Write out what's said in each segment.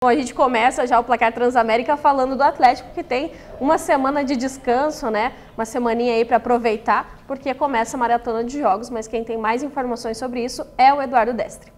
Bom, a gente começa já o Placar Transamérica falando do Atlético, que tem uma semana de descanso, né? Uma semaninha aí para aproveitar, porque começa a maratona de jogos, mas quem tem mais informações sobre isso é o Eduardo Destre.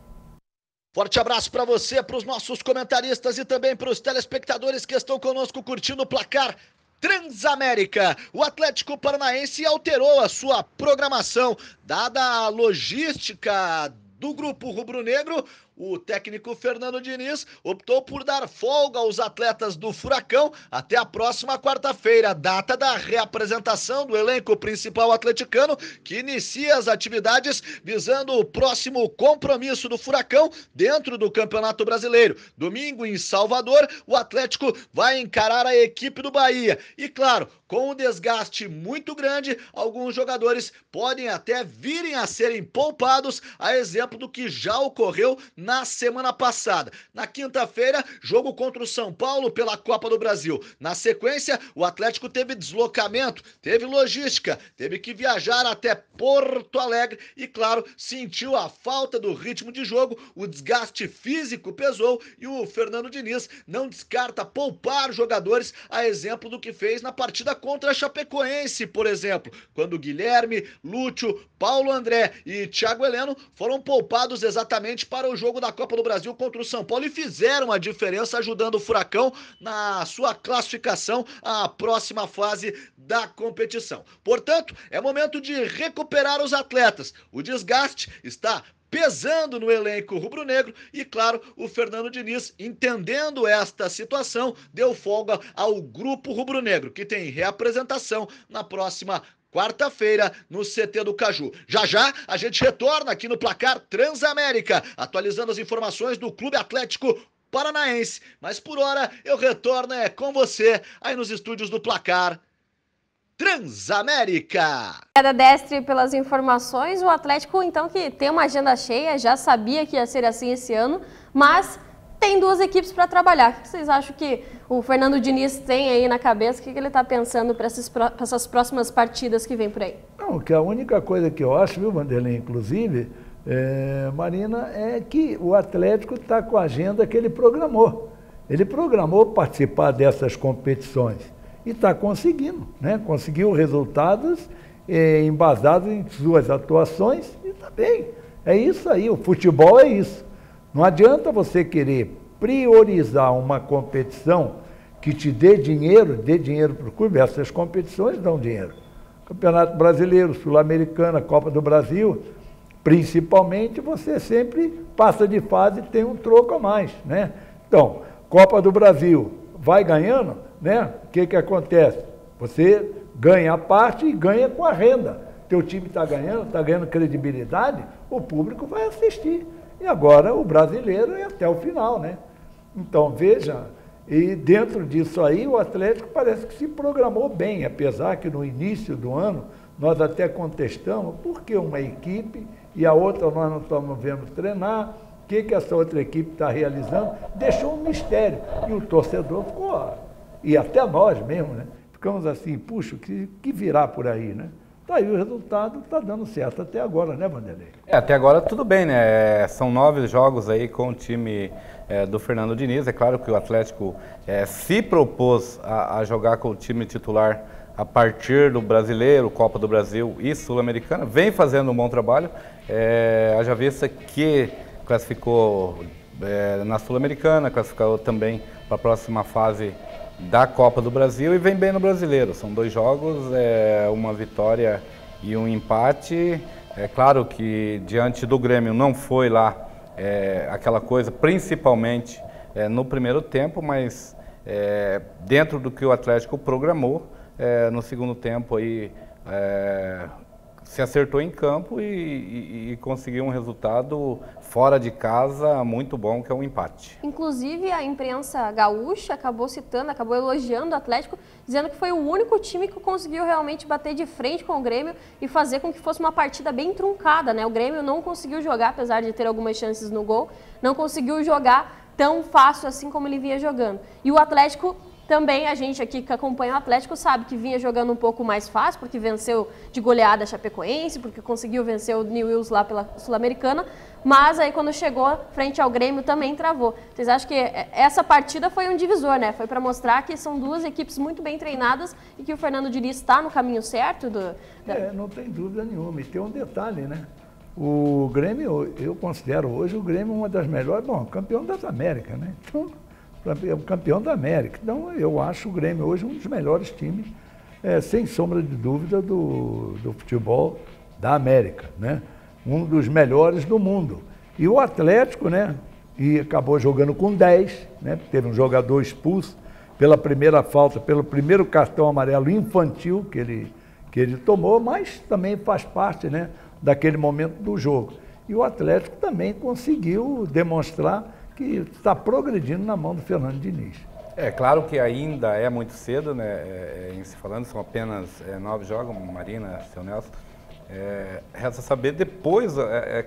Forte abraço para você, para os nossos comentaristas e também para os telespectadores que estão conosco curtindo o Placar Transamérica. O Atlético Paranaense alterou a sua programação, dada a logística do grupo rubro-negro. O técnico Fernando Diniz optou por dar folga aos atletas do Furacão até a próxima quarta-feira, data da reapresentação do elenco principal atleticano, que inicia as atividades visando o próximo compromisso do Furacão dentro do Campeonato Brasileiro. Domingo, em Salvador, o Atlético vai encarar a equipe do Bahia. E claro, com um desgaste muito grande, alguns jogadores podem até virem a serem poupados, a exemplo do que já ocorreu na semana passada. Na quinta-feira, jogo contra o São Paulo pela Copa do Brasil. Na sequência, o Atlético teve deslocamento, teve logística, teve que viajar até Porto Alegre e, claro, sentiu a falta do ritmo de jogo, o desgaste físico pesou e o Fernando Diniz não descarta poupar jogadores, a exemplo do que fez na partida contra a Chapecoense, por exemplo, quando Guilherme, Lúcio, Paulo André e Thiago Heleno foram poupados exatamente para o jogo da Copa do Brasil contra o São Paulo e fizeram a diferença, ajudando o Furacão na sua classificação à próxima fase da competição. Portanto, é momento de recuperar os atletas. O desgaste está pesando no elenco rubro-negro e, claro, o Fernando Diniz, entendendo esta situação, deu folga ao grupo rubro-negro, que tem reapresentação na próxima quarta-feira no CT do Caju. Já já a gente retorna aqui no Placar Transamérica, atualizando as informações do Clube Atlético Paranaense. Mas por hora eu retorno com você aí nos estúdios do Placar Transamérica. Obrigada, Destre, pelas informações. O Atlético, então, que tem uma agenda cheia, já sabia que ia ser assim esse ano, mas tem duas equipes para trabalhar. O que vocês acham que o Fernando Diniz tem aí na cabeça? O que ele está pensando para essas próximas partidas que vem por aí? Não, que a única coisa que eu acho, viu, Vanderlei, inclusive, Marina, é que o Atlético está com a agenda que ele programou. Ele programou participar dessas competições e está conseguindo, né? Conseguiu resultados embasados em suas atuações e está bem. É isso aí, o futebol é isso. Não adianta você querer priorizar uma competição que te dê dinheiro para o clube. Essas competições dão dinheiro. Campeonato Brasileiro, Sul-Americana, Copa do Brasil, principalmente, você sempre passa de fase e tem um troco a mais, né? Então, Copa do Brasil vai ganhando, né? O que acontece? Você ganha a parte e ganha com a renda. Teu time está ganhando credibilidade, o público vai assistir. E agora o brasileiro é até o final, né? Então, veja, e dentro disso aí o Atlético parece que se programou bem, apesar que no início do ano nós até contestamos por que uma equipe e a outra nós não estamos vendo treinar, o que essa outra equipe está realizando, deixou um mistério. E o torcedor ficou, e até nós mesmo, né? Ficamos assim, puxa, que virá por aí, né? Aí o resultado está dando certo até agora, né, Vanderlei? Até agora tudo bem, né? São 9 jogos aí com o time do Fernando Diniz. É claro que o Atlético se propôs a jogar com o time titular a partir do Brasileiro, Copa do Brasil e Sul-Americana. Vem fazendo um bom trabalho. Haja vista que classificou na Sul-Americana, classificou também para a próxima fase da Copa do Brasil e vem bem no Brasileiro. São 2 jogos, uma vitória e um empate. É claro que diante do Grêmio não foi lá aquela coisa, principalmente no primeiro tempo, mas dentro do que o Atlético programou, no segundo tempo aí se acertou em campo e conseguiu um resultado fora de casa muito bom, que é um empate. Inclusive, a imprensa gaúcha acabou elogiando o Atlético, dizendo que foi o único time que conseguiu realmente bater de frente com o Grêmio e fazer com que fosse uma partida bem truncada, né? O Grêmio não conseguiu jogar, apesar de ter algumas chances no gol, não conseguiu jogar tão fácil assim como ele vinha jogando. E o Atlético também a gente aqui que acompanha o Atlético sabe que vinha jogando um pouco mais fácil, porque venceu de goleada a Chapecoense, porque conseguiu vencer o New Wills lá pela Sul-Americana, mas aí quando chegou frente ao Grêmio também travou. Vocês acham que essa partida foi um divisor, né? Foi para mostrar que são duas equipes muito bem treinadas e que o Fernando Diniz está no caminho certo? Não tem dúvida nenhuma. E tem um detalhe, né? O Grêmio, eu considero hoje o Grêmio uma das melhores, campeão das Américas, né? Então, campeão da América. Então, eu acho o Grêmio hoje um dos melhores times, sem sombra de dúvida, do futebol da América, né? Um dos melhores do mundo. E o Atlético, né? E acabou jogando com 10, né? Teve um jogador expulso pela primeira falta, pelo primeiro cartão amarelo infantil que ele tomou, mas também faz parte, né, daquele momento do jogo. E o Atlético também conseguiu demonstrar que está progredindo na mão do Fernando Diniz. É claro que ainda é muito cedo, né, em se falando, são apenas 9 jogos, Marina, seu Nelson. Resta saber depois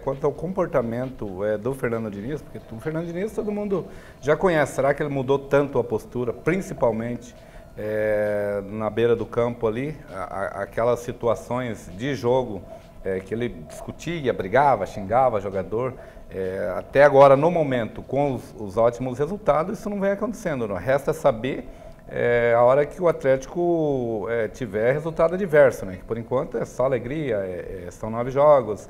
quanto ao comportamento do Fernando Diniz, porque o Fernando Diniz todo mundo já conhece. Será que ele mudou tanto a postura, principalmente na beira do campo ali, aquelas situações de jogo que ele discutia, brigava, xingava jogador? Até agora, no momento, com os ótimos resultados, isso não vem acontecendo. Não. Resta saber a hora que o Atlético tiver resultado adverso, né? Que por enquanto é só alegria, são 9 jogos,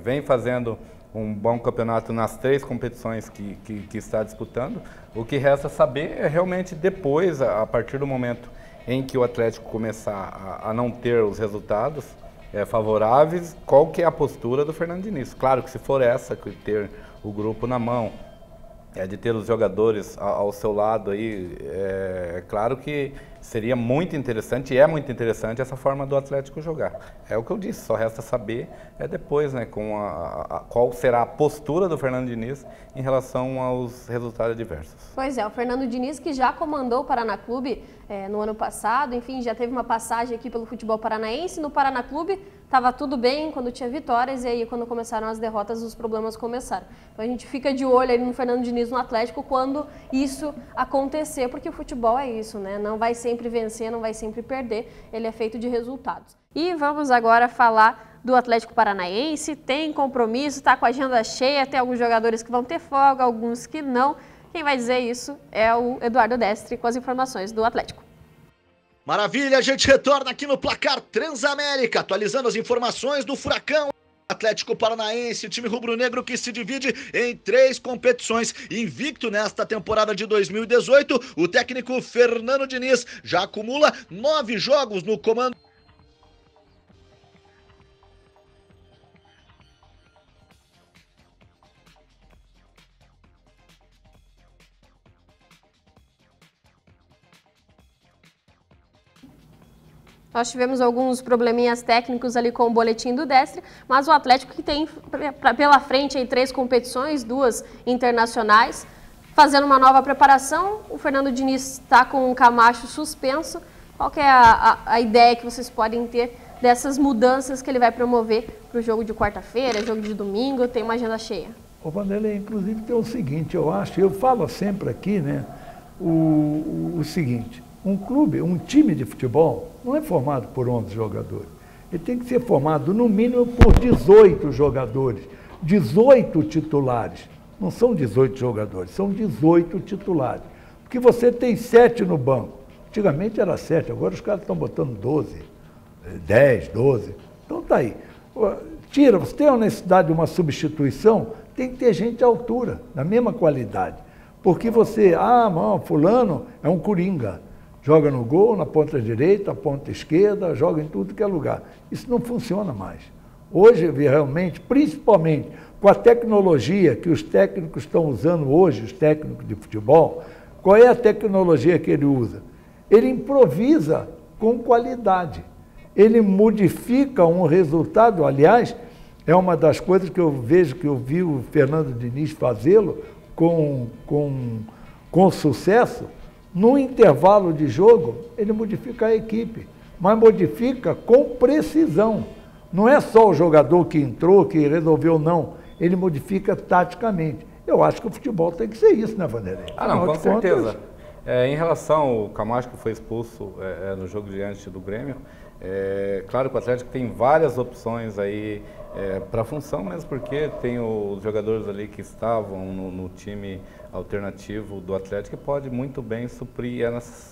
vem fazendo um bom campeonato nas 3 competições que está disputando. O que resta saber é realmente depois, a partir do momento em que o Atlético começar a não ter os resultados favoráveis, qual que é a postura do Fernando Diniz. Claro que se for essa, que ter o grupo na mão, de ter os jogadores ao seu lado aí, claro que seria muito interessante, e é muito interessante essa forma do Atlético jogar. É o que eu disse, só resta saber depois, né, qual será a postura do Fernando Diniz em relação aos resultados adversos. Pois é, o Fernando Diniz que já comandou o Paraná Clube no ano passado, enfim, já teve uma passagem aqui pelo futebol paranaense. No Paraná Clube estava tudo bem quando tinha vitórias, e aí quando começaram as derrotas os problemas começaram. Então a gente fica de olho aí no Fernando Diniz no Atlético quando isso acontecer, porque o futebol é isso, né? Não vai sempre vencer, não vai sempre perder, ele é feito de resultados. E vamos agora falar do Atlético Paranaense. Tem compromisso, está com a agenda cheia, tem alguns jogadores que vão ter folga, alguns que não. Quem vai dizer isso é o Eduardo Destre com as informações do Atlético. Maravilha, a gente retorna aqui no Placar Transamérica, atualizando as informações do Furacão. Atlético Paranaense, o time rubro-negro que se divide em 3 competições, invicto nesta temporada de 2018. O técnico Fernando Diniz já acumula 9 jogos no comando. Nós tivemos alguns probleminhas técnicos ali com o boletim do Destre, mas o Atlético que tem pela frente aí 3 competições, 2 internacionais, fazendo uma nova preparação. O Fernando Diniz está com um Camacho suspenso. Qual que é a ideia que vocês podem ter dessas mudanças que ele vai promover para o jogo de quarta-feira, jogo de domingo? Tem uma agenda cheia. O Vanderlei, inclusive, tem o seguinte, eu falo sempre aqui, né, o seguinte: um clube, um time de futebol não é formado por 11 jogadores. Ele tem que ser formado no mínimo por 18 jogadores, 18 titulares. Não são 18 jogadores, são 18 titulares. Porque você tem 7 no banco. Antigamente era 7, agora os caras estão botando 12, 10, 12. Então tá aí. Tira, você tem a necessidade de uma substituição, tem que ter gente à altura, da mesma qualidade. Porque você, fulano é um coringa. Joga no gol, na ponta direita, na ponta esquerda, joga em tudo que é lugar. Isso não funciona mais. Hoje, realmente, principalmente com a tecnologia que os técnicos estão usando hoje, os técnicos de futebol, qual é a tecnologia que ele usa? Ele improvisa com qualidade. Ele modifica um resultado, aliás, é uma das coisas que eu vejo, que eu vi o Fernando Diniz fazê-lo com sucesso. No intervalo de jogo, ele modifica a equipe, mas modifica com precisão. Não é só o jogador que entrou, que resolveu, não. Ele modifica taticamente. Eu acho que o futebol tem que ser isso, né, Vanderlei? Não, com certeza. Em relação ao Camacho, que foi expulso no jogo diante do Grêmio, claro que o Atlético tem várias opções aí para a função, mesmo porque tem os jogadores ali que estavam no time alternativo do Atlético que pode muito bem suprir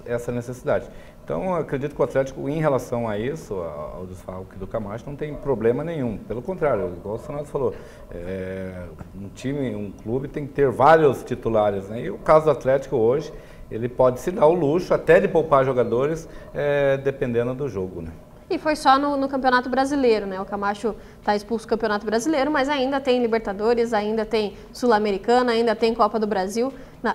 essa necessidade. Então, eu acredito que o Atlético, em relação a isso, ao desfalque do Camacho, não tem problema nenhum. Pelo contrário, igual o Sonato falou, um clube tem que ter vários titulares, né? E o caso do Atlético hoje, ele pode se dar o luxo até de poupar jogadores, dependendo do jogo, né? E foi só no Campeonato Brasileiro, né? O Camacho está expulso do Campeonato Brasileiro, mas ainda tem Libertadores, ainda tem Sul-Americana, ainda tem Copa do Brasil.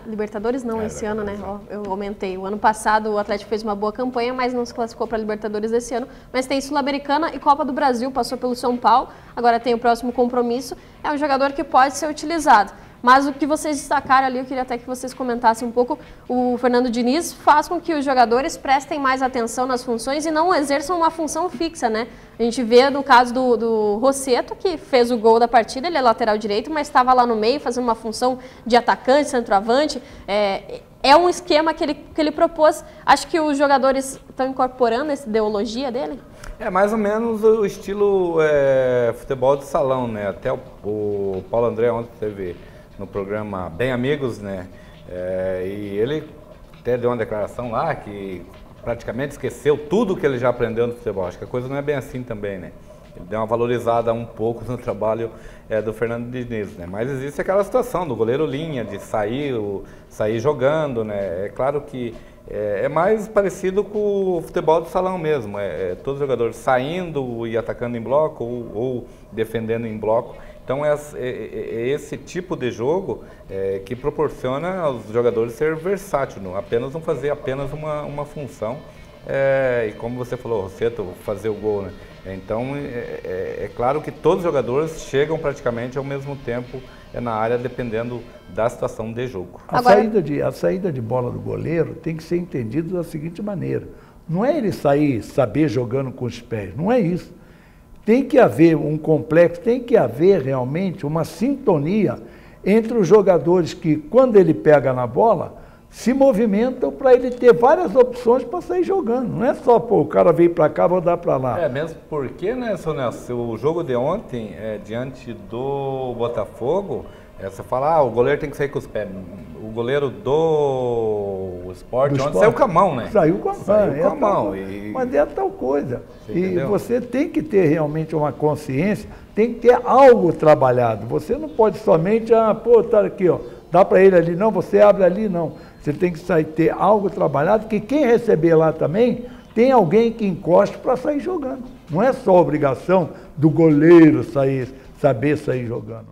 Libertadores não, esse ano, né? Ó, eu aumentei. O ano passado o Atlético fez uma boa campanha, mas não se classificou para Libertadores desse ano. Mas tem Sul-Americana e Copa do Brasil, passou pelo São Paulo, agora tem o próximo compromisso. É um jogador que pode ser utilizado. Mas o que vocês destacaram ali, eu queria até que vocês comentassem um pouco, o Fernando Diniz faz com que os jogadores prestem mais atenção nas funções e não exerçam uma função fixa, né? A gente vê no caso do Rossetto, que fez o gol da partida, ele é lateral direito, mas estava lá no meio fazendo uma função de atacante, centroavante. É um esquema que ele propôs. Acho que os jogadores estão incorporando essa ideologia dele? É mais ou menos o estilo futebol de salão, né? Até o Paulo André ontem teve no programa Bem Amigos, né? E ele até deu uma declaração lá que praticamente esqueceu tudo que ele já aprendeu no futebol. Acho que a coisa não é bem assim também, né? Ele deu uma valorizada um pouco no trabalho do Fernando Diniz, né? Mas existe aquela situação do goleiro linha, de sair jogando, né? É claro que é mais parecido com o futebol de salão mesmo. Todos os jogadores saindo e atacando em bloco ou defendendo em bloco. Então é esse tipo de jogo que proporciona aos jogadores ser versátil, não fazer apenas uma função. E como você falou, Rossetto, fazer o gol, né? Então é claro que todos os jogadores chegam praticamente ao mesmo tempo na área, dependendo da situação de jogo. A saída de bola do goleiro tem que ser entendido da seguinte maneira: não é ele saber jogando com os pés, não é isso. Tem que haver um complexo, tem que haver realmente uma sintonia entre os jogadores que, quando ele pega na bola, se movimentam para ele ter várias opções para sair jogando. Não é só, o cara veio para cá, vou dar para lá. Mesmo porque, né, seu Nelson, o jogo de ontem, diante do Botafogo, você fala, o goleiro tem que sair com os pés. O goleiro do Sport ontem saiu com a mão, né? Saiu com a mão. Mas é tal coisa. E você tem que ter realmente uma consciência, tem que ter algo trabalhado. Você não pode somente, tá aqui, ó, dá para ele ali, não, você abre ali, não. Você tem que ter algo trabalhado, que quem receber lá também tem alguém que encoste para sair jogando. Não é só obrigação do goleiro saber sair jogando.